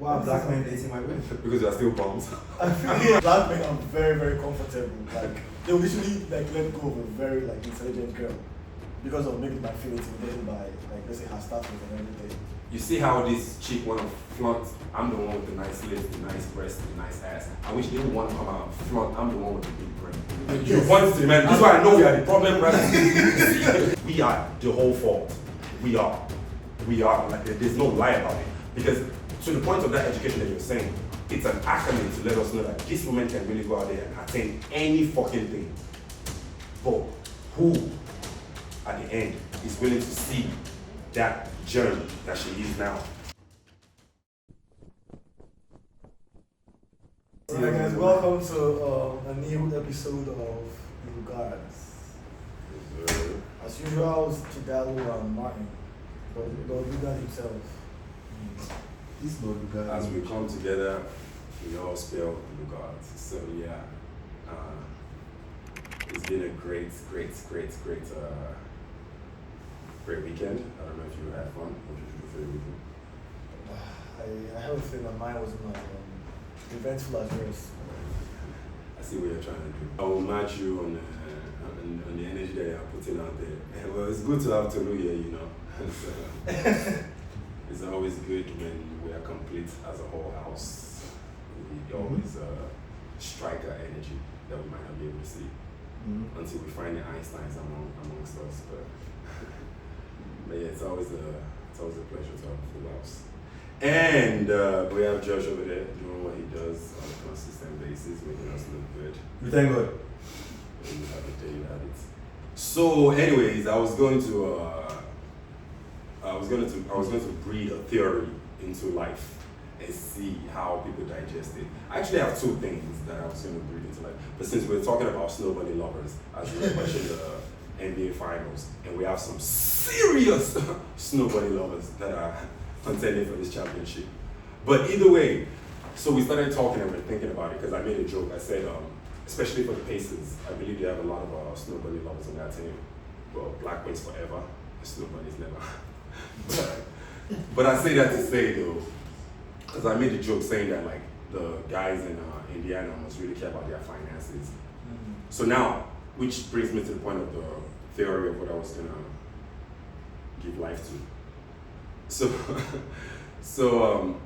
Why are black men dating white women? Because they're still bums. I feel black men are very, very comfortable. Like they will literally like let go of a very like intelligent girl because of maybe my feel intimidated by like let's say her status and everything. You see how this chick wanna flaunt, I'm the one with the nice lips, the nice breasts, the nice ass. I wish they would want to come out and flaunt, I'm the one with the big brain. You want to, man, this is why I know we are the problem, right? We are the whole fault. We are. Like there's no lie about it. Because to the point of that education that you're saying, it's an acronym to let us know that this woman can really go out there and attain any fucking thing. But who, at the end, is willing to see that journey that she is now? Alright guys, welcome to a new episode of Lugards. As usual, it's Chidalo and Martin, but Lugard himself. This Lord Lugard. As we come together, we all spell Lugards. So yeah, it's been a great weekend. I don't know if you had fun. What did you do for your weekend? I have a feeling that mine wasn't as eventful as yours. I see what you're trying to do. I will match you on the energy that you're putting out there. Well, it's good to have Tolu here, you know. It's always good when we are complete as a whole house. We always strike an energy that we might not be able to see until we find the Einsteins amongst us. But yeah, it's always a pleasure to have a full house. And we have Josh over there doing what he does on a consistent basis, making us look good. We thank God. And you have it. So, anyways, I was going to breed a theory into life and see how people digest it. I actually have two things that I was going to breed into life. But since we're talking about snow bunny lovers, as we watching the NBA finals, and we have some serious snow bunny lovers that are contending for this championship. But either way, so we started talking and we're thinking about it because I made a joke. I said, especially for the Pacers, I believe they have a lot of snow bunny lovers on that team. Well, black wins forever, snow bunnies never. But I say that to say though, because I made a joke saying that like the guys in Indiana must really care about their finances. So now, which brings me to the point of the theory of what I was gonna give life to. So,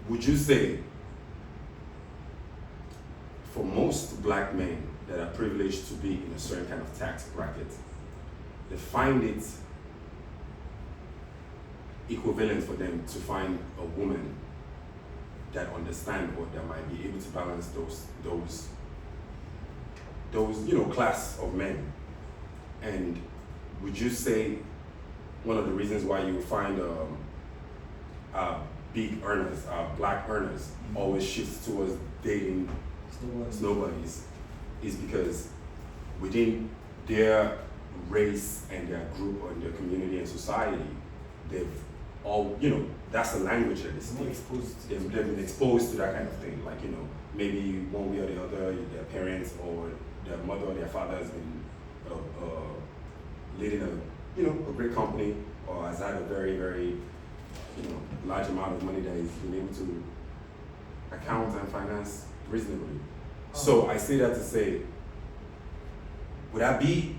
would you say for most black men that are privileged to be in a certain kind of tax bracket, they find it equivalent for them to find a woman that understands or that might be able to balance those class of men? And would you say one of the reasons why you find big earners, black earners, always shifts towards dating snow bunnies is because within their race and their group or their community and society, they've all, that's the language that they speak. They've been exposed to that kind of thing. Like, maybe one way or the other, their parents or their mother or their father has been leading a great company or has had a very, very, large amount of money that he's been able to account and finance reasonably. So I say that to say, would that be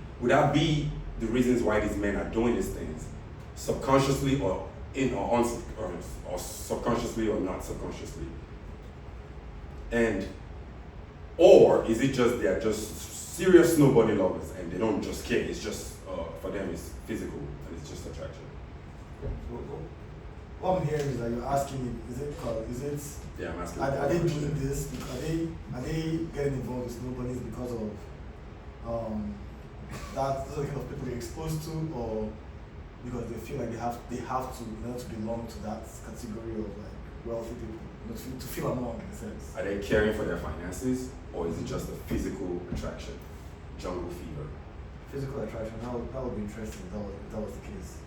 the reasons why these men are doing these things, subconsciously or or subconsciously or not subconsciously? And or is it just they're just serious snow bunny lovers and they don't just care? It's just for them it's physical and it's just attraction. What I'm hearing is that you're asking, Yeah, I'm asking. Are they doing this? Are they getting involved with snow bunnies because of that those are the kind of people they're exposed to, or because they feel like they have to in order to belong to that category of like wealthy people, to feel among in a sense? Are they caring for their finances, or is it just a physical attraction? Jungle fever. Physical attraction, that would be interesting if that was the case.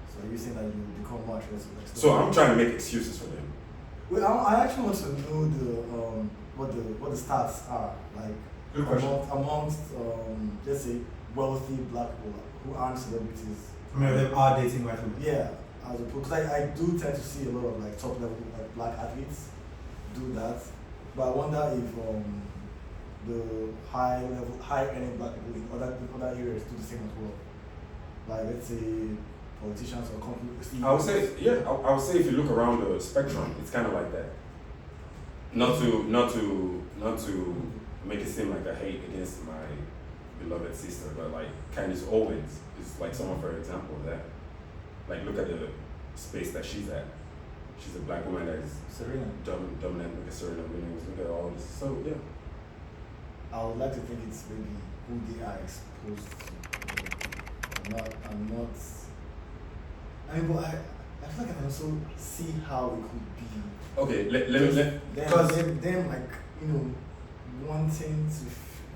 So are you saying that you become more attractive? So I'm trying to make excuses for them. Well, I actually want to know what the stats are like amongst let's say wealthy black people who aren't celebrities. I mean, they are dating white women. Yeah, as opposed, because I do tend to see a lot of like top level like black athletes do that, but I wonder if the high earning black people in other areas do the same as well. Like let's say politicians or companies. I would say, yeah, I would say if you look around the spectrum, it's kind of like that. Not to make it seem like I hate against my beloved sister, but like Candice Owens is like someone, for example, that like look at the space that she's at. She's a black woman that is Serena. Dominant, like a Serena Williams. Look at all this. So yeah. I would like to think it's maybe who they are exposed to. I'm not. I mean, but I feel like I can also see how it could be. Okay, let Because them like wanting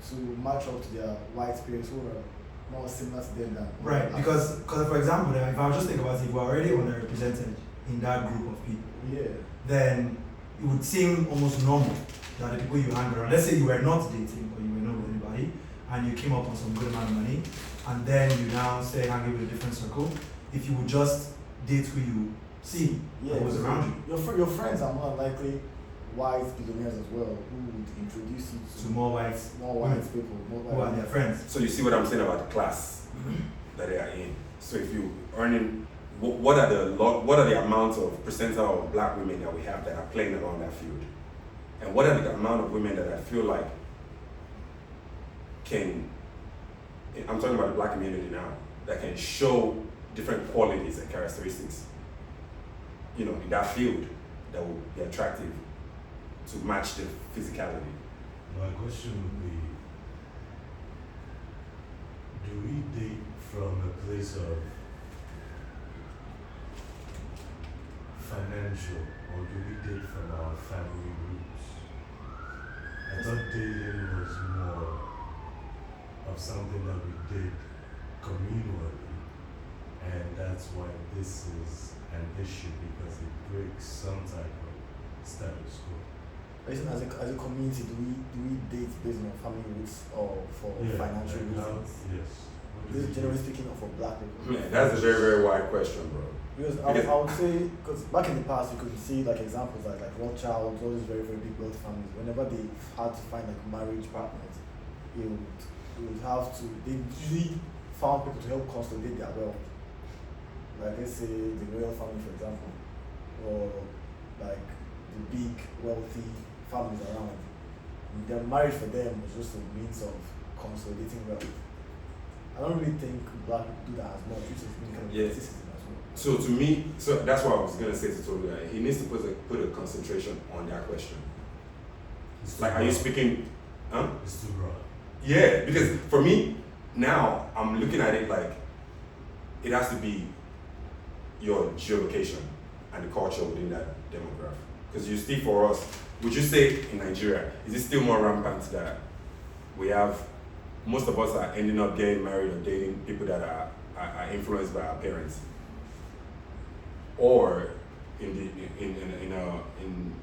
to match up to their white peers who are more similar to them than Right, because for example, then, if I was just think about it, if we're already underrepresented in that group of people, then it would seem almost normal that the people you hang around, let's say you were not dating or you were not with anybody, and you came up on some good amount of money, and then you now stay hanging with a different circle, if you would just date who you see that was around you. Your friends are more likely white billionaires as well, who would introduce you to more white people, who are their friends. So you see what I'm saying about the class that they are in. So if you earning, what are the amount of percentile of black women that we have that are playing around that field, and what are the amount of women that I feel like can, I'm talking about the black community now, that can show different qualities and characteristics, in that field that will be attractive to match the physicality. My question would be, do we date from a place of financial, or do we date from our family roots? I thought dating was more of something that we did communally, and that's why this is an issue, because it breaks some type of status quo. As a community, do we date based on family roots or for financial reasons? Yes. This is generally speaking of for black people. Man, that's a very, very wide question, bro. Because I would say, because back in the past you could see like examples like Rothschilds, all these very, very big wealthy families. Whenever they had to find like marriage partners, they usually found people to help consolidate their wealth. Like let's say the royal family, for example, or like the big wealthy families around. Their marriage for them was just a means of consolidating wealth. I don't really think black people do that as much, which is kind of criticism as well. So to me, that's what I was gonna say to Tolu. He needs to put a concentration on that question. Like, are you speaking? Huh? It's too broad. Yeah, because for me now, I'm looking at it like it has to be your geolocation and the culture within that demographic. Because you see, for us, would you say in Nigeria, is it still more rampant that we have, most of us are ending up getting married or dating people that are influenced by our parents? Or in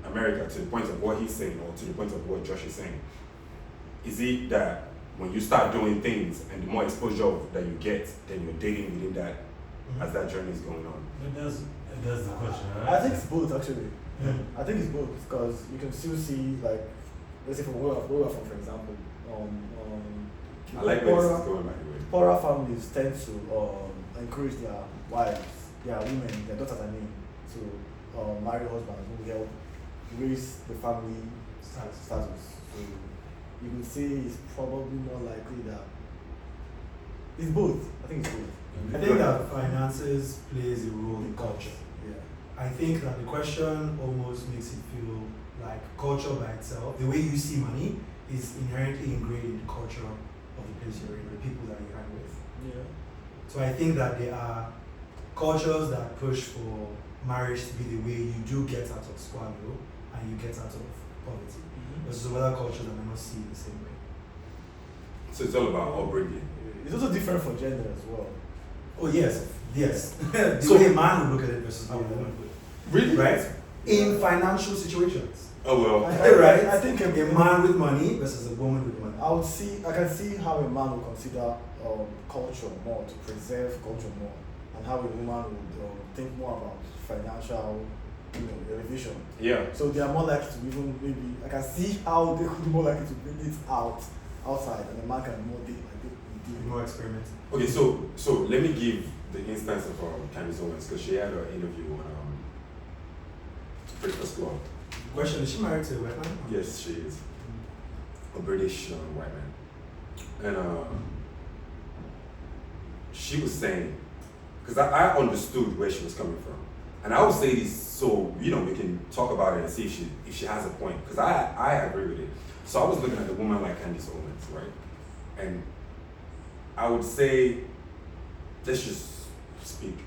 America, to the point of what he's saying, or to the point of what Josh is saying, is it that when you start doing things and the more exposure that you get, then you're dating within that as that journey is going on? But that's the question. I think it's both actually. I think it's both, because you can still see, like, let's say from where we're from, for example, I like where this is going, by the way. poorer families tend to encourage their wives, their women, their daughters, to marry husbands who help raise the family status. So you could say it's probably more likely that it's both. I think it's both. I think that finances plays a role in culture. Yeah. I think that the question almost makes it feel like culture by itself, the way you see money, is inherently ingrained in the culture of the place you're in, the people that you hang with. Yeah. So I think that there are cultures that push for marriage to be the way you do get out of squalor and you get out of poverty. Versus other cultures that may not see it the same way. So it's all about upbringing. It's also different for gender as well. Oh yes. The way a man would look at it versus how a woman would. Really? Right? In financial situations. Oh well. Right? I think a man with money versus a woman with money. I can see how a man will consider culture more, to preserve culture more, and how a woman would think more about financial, elevation. Yeah. So they are more likely to even maybe I can see how they could be more likely to bring it outside, and the man can be more deep. More experiment. Okay, so let me give the instance of Candice Owens, because she had an interview on Breakfast Club. Question: is she married to a white man? Yes, she is. A British white man. And she was saying, because I understood where she was coming from. And I would say this so, we can talk about it and see if she has a point. Because I agree with it. So I was looking at a woman like Candice Owens, right? And I would say, let's just speak,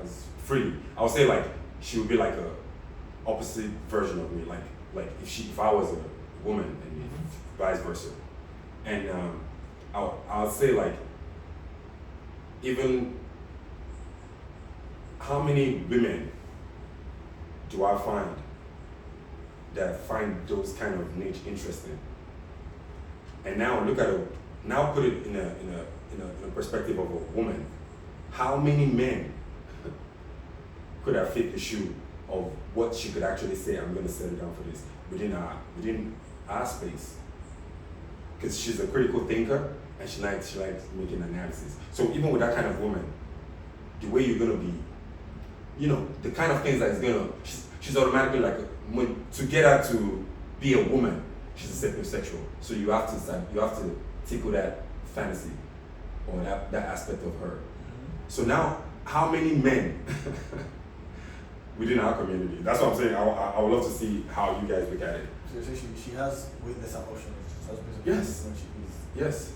as free. I would say like, she would be like a opposite version of me. Like if I was a woman and vice versa. And I would say like, even how many women do I find that find those kind of niche interesting? And now look at it. Now put it in a perspective of a woman. How many men could have fit the shoe of what she could actually say? I'm going to settle down for this within our space. Because she's a critical thinker and she likes making analysis. So even with that kind of woman, the way you're going to be, the kind of things that is gonna, she's automatically like, to get her to be a woman, she's a sapiosexual. So you have to tickle that fantasy or that aspect of her. So now, how many men within our community? That's what I'm saying. I would love to see how you guys look at it. So she has way lesser options. Yes. When she is. Yes.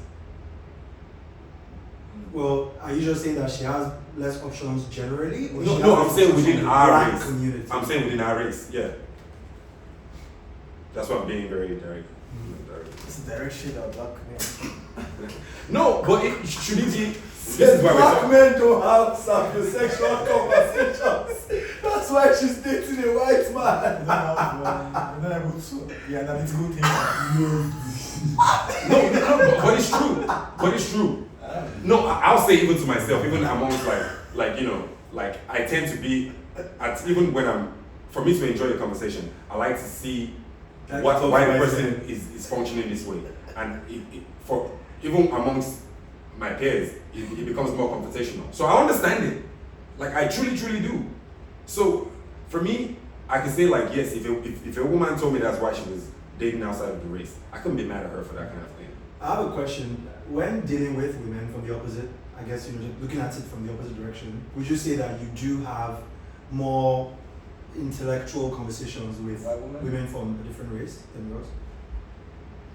Well, are you just saying that she has less options generally? Or No, I'm saying within our race. Community? I'm saying within our race, yeah. That's why I'm being very direct. It's a direct shit of black men. No, but it shouldn't be. Yes, black men don't have sapiosexual conversations. That's why she's dating a white man. You're not able to. Yeah, that's a good thing. No, but it's true. But it's true. No, I'll say even to myself, even amongst like I tend to be even when for me to enjoy the conversation, I like to see why the person is functioning this way, and for even amongst my peers, it becomes more confrontational. So I understand it, like I truly do. So for me, I can say like yes, if a woman told me that's why she was dating outside of the race, I couldn't be mad at her for that kind of thing. I have a question. When dealing with women from the opposite, I guess, just looking at it from the opposite direction, would you say that you do have more intellectual conversations with women from a different race than yours?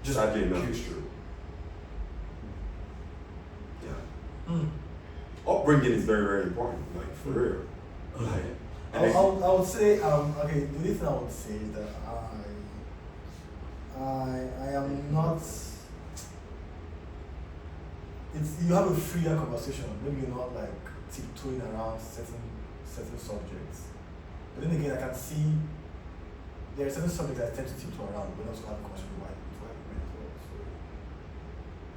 Just sadly enough, it's true. Yeah. Upbringing is very, very important, like for real. Okay. I would say, okay, the only thing I would say is that I am not. You have a freer conversation. Maybe you're not like tiptoeing around certain subjects. But then again, I can see there are certain subjects I tend to tiptoe around. But also have a conversation with white men as well. So.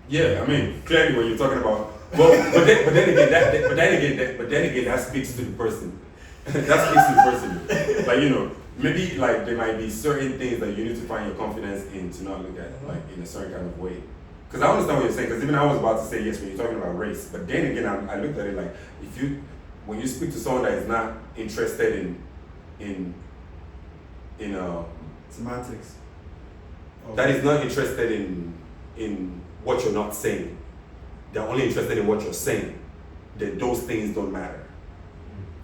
Yeah, I mean, clearly when you're talking about, but then again, that speaks to the person. That speaks to the person. Like maybe like there might be certain things that you need to find your confidence in to not look at like in a certain kind of way. Because I understand what you're saying, because even I was about to say yes when you're talking about race, but then again, I looked at it like, when you speak to someone that is not interested in semantics, that is not interested in what you're not saying, they're only interested in what you're saying, then those things don't matter.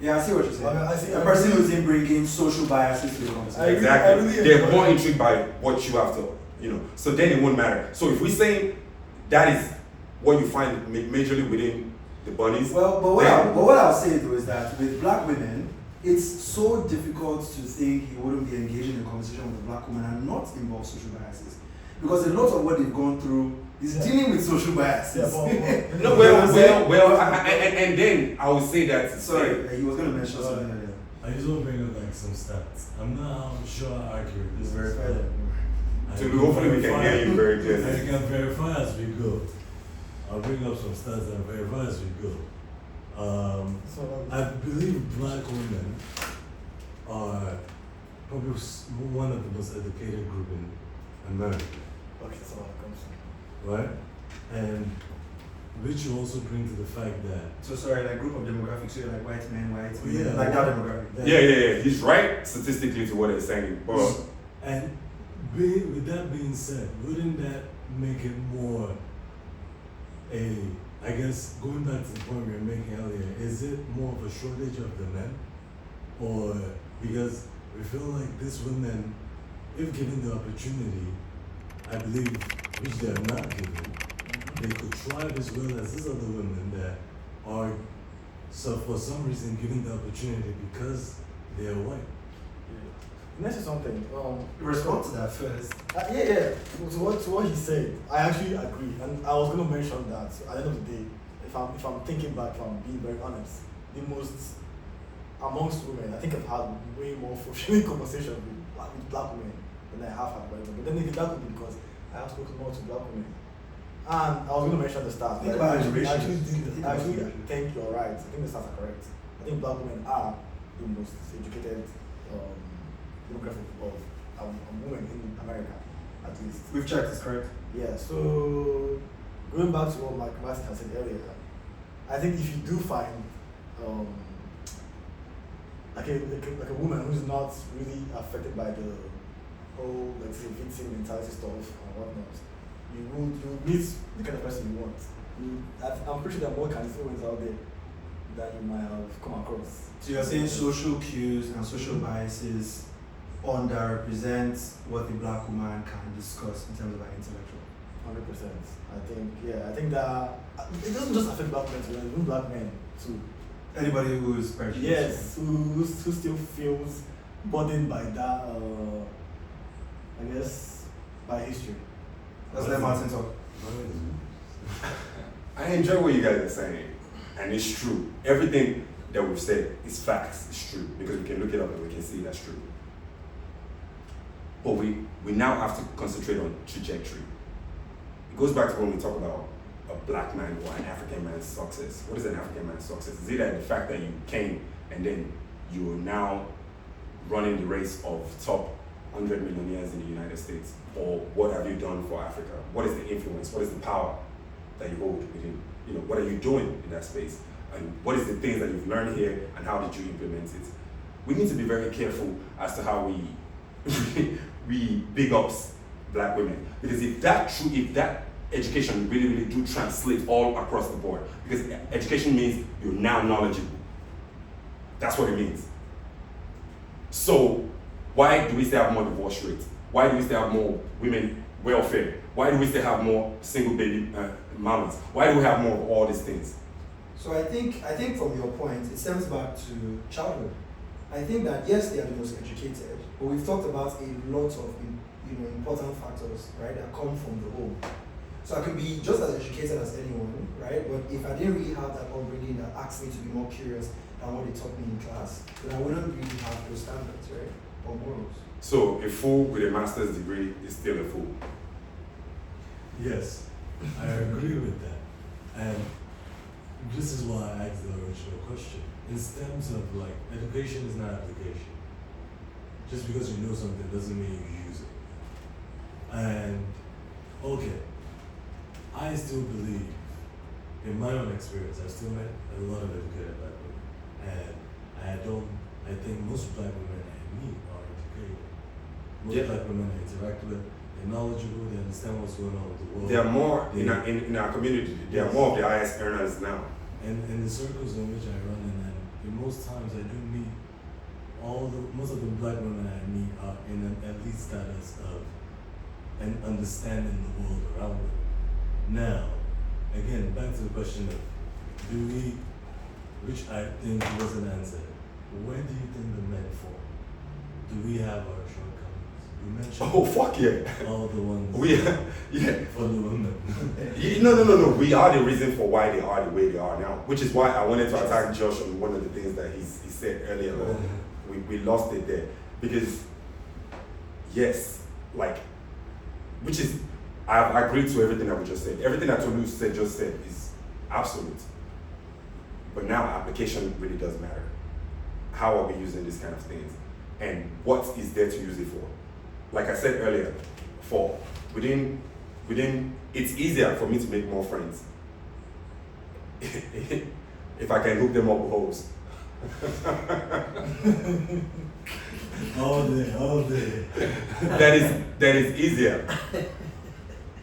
Yeah, I see what you're saying. I see a person who's in bringing social biases to the conversation. Exactly. They're more intrigued by what you have to, so then it won't matter. So if we say that is what you find majorly within the bunnies. Well, but what I'll say though is that with black women, it's so difficult to think you wouldn't be engaging in a conversation with a black woman and not involve social biases. Because a lot of what they've gone through is dealing with social biases. No, well, and then I would say that. Sorry, he was going to mention something earlier. I just want to bring up like some stats. I'm not sure how accurate this is. So hopefully we can hear you very clearly. I can verify as we go. I'll bring up some stats and verify as we go. I believe black women are probably one of the most educated group in America. Okay, that's how it comes. Right? And which you also bring to the fact that So sorry, like group of demographics, so you're like white men, white Yeah. women, like that demographic. Yeah. He's right statistically to what he's saying, but and with that being said, wouldn't that make it more I guess going back to the point we were making earlier, is it more of a shortage of the men? Or because we feel like these women, if given the opportunity, I believe, which they are not given, they could thrive as well as these other women that are, so for some reason, given the opportunity because they are white. Can I say something? Respond to that first. Yeah. To what he said, I actually agree, and I was going to mention that at the end of the day, if I'm thinking back, if I'm being very honest, the most amongst women, I think I've had way more fulfilling conversations with black women than I have had white women. But then maybe that could be because I have spoken more to black women. And I was going to mention the stats. Think but about I generations. actually think you're right. I think the stats are correct. I think black women are the most educated demographic of women in America, at least. We've checked, it's correct. Yeah, so going back to what Mike Martin had said earlier, I think if you do find like a woman who's not really affected by the whole, let's say, victim mentality stuff and whatnot, you meet the kind of person you want. I'm pretty sure there are more candidates out there that you might have come across. So you're saying social cues and social biases underrepresent what the black woman can discuss in terms of her intellectual. 100%. I think that it doesn't just affect black men, even black men too. Anybody who is prejudiced. Yes, who still feels burdened by that, I guess, by history. Let's let Martin talk. I enjoy what you guys are saying, and it's true. Everything that we've said is facts, it's true, because we can look it up and we can see that's true. But we now have to concentrate on trajectory. It goes back to when we talk about a black man or an African man's success. What is an African man's success? Is it that the fact that you came and then you're now running the race of top 100 millionaires in the United States? Or what have you done for Africa? What is the influence? What is the power that you hold within? What are you doing in that space? And what is the things that you've learned here and how did you implement it? We need to be very careful as to how we big ups black women. Because if that education really do translate all across the board, because education means you're now knowledgeable. That's what it means. So why do we still have more divorce rates? Why do we still have more women welfare? Why do we still have more single baby mamas? Why do we have more of all these things? So I think from your point, it stems back to childhood. I think that yes, they are the most educated, but we've talked about a lot of important factors, right, that come from the home. So I could be just as educated as anyone, right? But if I didn't really have that upbringing that asked me to be more curious than what they taught me in class, then I wouldn't really have those standards, right? Or morals. So a fool with a master's degree is still a fool. Yes, I agree with that. And this is why I asked the original question. In terms of education is not application. Just because you know something doesn't mean you use it. And okay, I still believe, in my own experience, I've still met a lot of educated black women. And I think most black women I meet are educated. Most black women I interact with, they're knowledgeable, they understand what's going on with the world. There are more in our community, there are more of the highest earners now. And in the circles in which I run in most times I do meet most of the black women I meet are in an elite status of and understanding the world around them. Now, again, back to the question of which I think wasn't answered, where do you think the men fall? Do we have our shortcomings? You mentioned Fuck yeah. all the ones yeah. for the women. No. We are the reason for why they are the way they are now. Which is why I wanted to attack Josh on one of the things that he said earlier. We lost it there. Because yes, which is I agree to everything that we just said. Everything that Tolu just said is absolute. But now application really does matter. How are we using these kind of things? And what is there to use it for? Like I said earlier, it's easier for me to make more friends if I can hook them up with hoes. All day. That is easier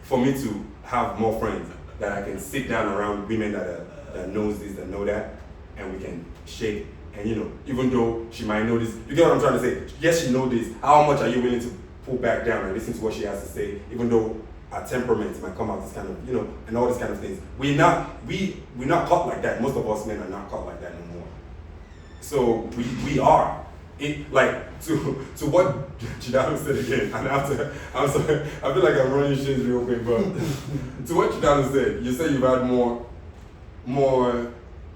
for me to have more friends, that I can sit down around women that knows this, that know that, and we can shake. And even though she might know this, you get what I'm trying to say? Yes, she knows this. How much are you willing to pull back down and listen to what she has to say, even though our temperaments might come out this kind of, and all these kind of things. We're not caught like that. Most of us men are not caught like that no more. So we are. It, like to what Chidano said again, and I'm sorry, I feel like I'm running shit real quick, but to what Chidano said, you say you've had more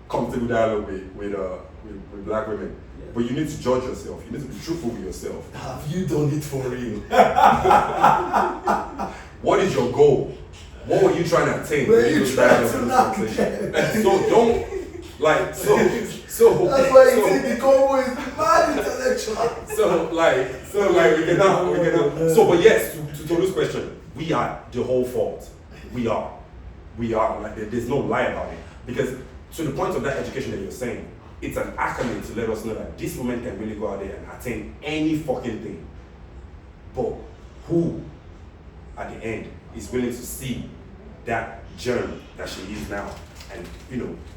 comfortable dialogue with black women, but you need to judge yourself. You need to be truthful with yourself. Have you done it for real? What is your goal? What were you trying to attain? Where are you trying to knock it? So don't so that's why you think the combo is mad intellectual. So we cannot. So, but yes, to Tolu's question, we are the whole fault. We are. Like there's no lie about it. Because to the point of that education that you're saying, it's an accolade to let us know that this woman can really go out there and attain any fucking thing. But who, at the end, is willing to see that germ that she is now, and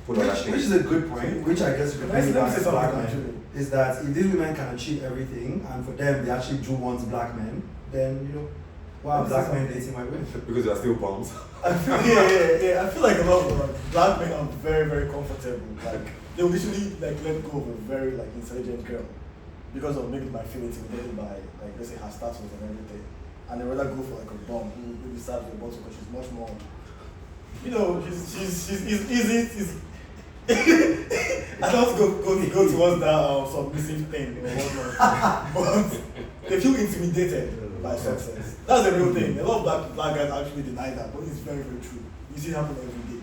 put all that thing. Which is a good point, which I guess you can bring back to black men, is that if these women can achieve everything, and for them they actually do want black men, then why are black men dating white women? Because they're still bums. I feel like a lot of black men are very, very comfortable. Like they will literally let go of a very intelligent girl because of maybe my feeling intimidated by let's say her status and everything, and they rather go for a bum who maybe serves the bottle because she's much more. She's easy. I don't go towards that submissive thing or whatnot, but they feel intimidated by success. That's the real thing. A lot of black guys actually deny that, but it's very, very true. You see it happen every day.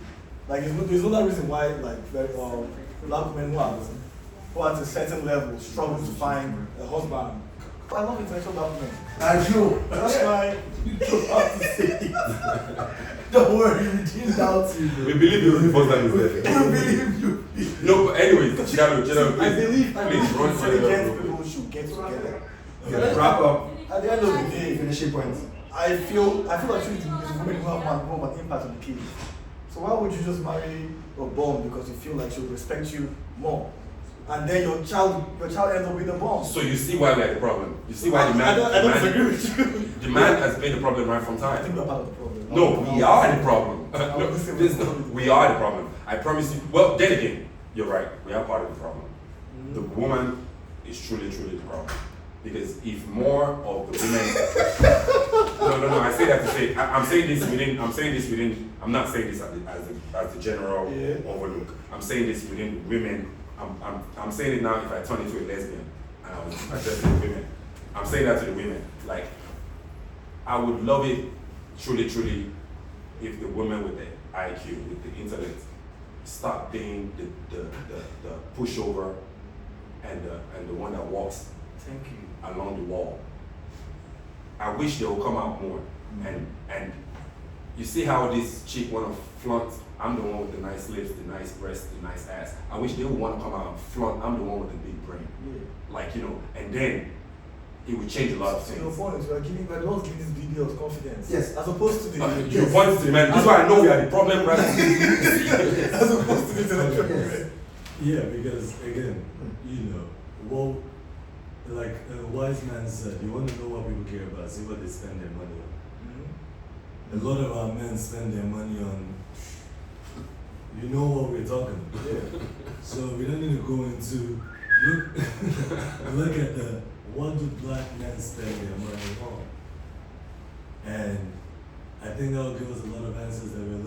There's no other reason why black women who are at a certain level struggle to find a husband. But I love intellectual black women. I know. That's why you don't have to say it. Don't worry, we didn't doubt you. We believe you the first time you said it. We believe you. No, but anyways, Chidano, I believe please run intelligent people should get together. Wrap up. At the end of the day, Finishing points. I feel actually it's women who have more of an impact on the kids. So why would you just marry a bomb because you feel like she'll respect you more? And then your child ends up with a bomb. So you see why we are the problem. You see why I don't disagree with you. The man has been the problem right from I time. think we're part of the problem. No, we are the problem. No, we are the problem. I promise you. Well, then again, you're right. We are part of the problem. The woman is truly the problem. Because if more of the women, no, I say that to say, I'm saying this within, I'm not saying this as the general overlook. I'm saying this within women. I'm saying it now if I turn into a lesbian and I was addressing the women. I'm saying that to the women. Like, I would love it truly if the women with the IQ, with the intellect, stop being the pushover and the one that walks along the wall. I wish they would come out more. And you see how this chick wanna flaunt, I'm the one with the nice lips, the nice breasts, the nice ass. I wish they would wanna come out and flaunt, I'm the one with the big brain. Like, and then it would change a lot of things. Your point is we're the ones giving these big girls confidence. Yes. As opposed to the your point is the man. That's why I know we are the problem, right? As opposed to the intellectual women. Yeah, because again, well, like a wise man said, you want to know what people care about, see what they spend their money on. A lot of our men spend their money on, what we're talking about. Yeah. So we don't need to go into, look at what do black men spend their money on? And I think that will give us a lot of answers that we're